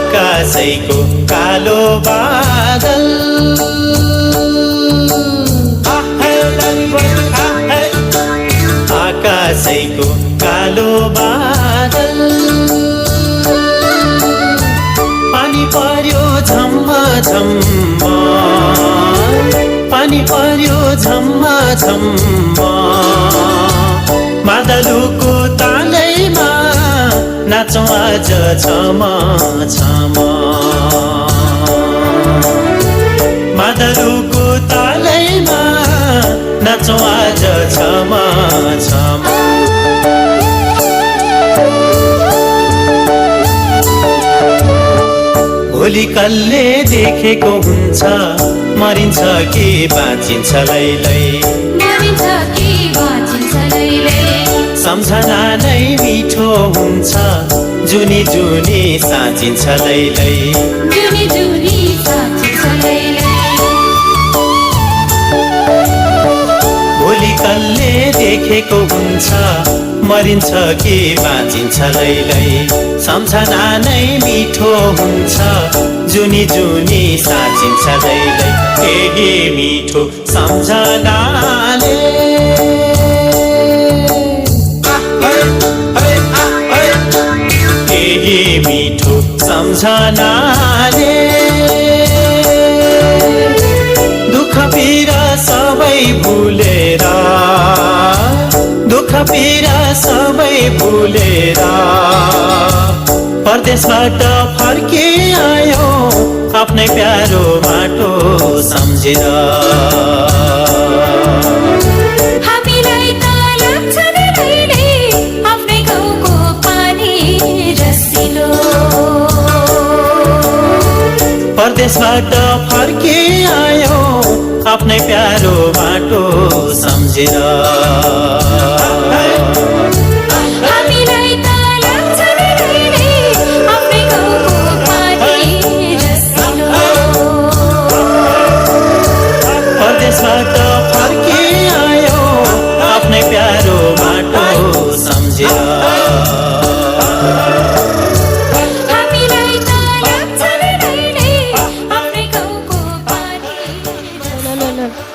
आकाशैको कालो बादल आकाशैको कालो बादल पानी पर्यो झम्मा झम्मा पानी पर्यो झम्मा झम्मा मादलुको तालैमा नाचौँ आज छमा छमा मादलुको तालैमा नाचौँ आज छमा छमा भोलि कसले देखेको हुन्छ मरिन्छ कि बाँचिन्छ लैलै सम्झना नै मिठो हुन्छ जुनी जुनी साँचिन्छ लैलै भोलि कसले देखेको हुन्छ मरिन्छ कि बाँचिन्छ लैलै सम्झना नै मिठो हुन्छ जुनी जुनी साँचिन्छ लैलै केही मिठो सम्झनाले केही मिठो सम्झनाले दुःख पीडा सबै भुलेर दुःख पीडा सबै भुलेर परदेशबाट फर्के आयो आफ्नै प्यारो माटो सम्झेर परदेशबाट फर्के आयो आफ्नै प्यारो माटो सम्झेर परदेशबाट फर्के आयो आफ्नै प्यारो माटो सम्झेर no.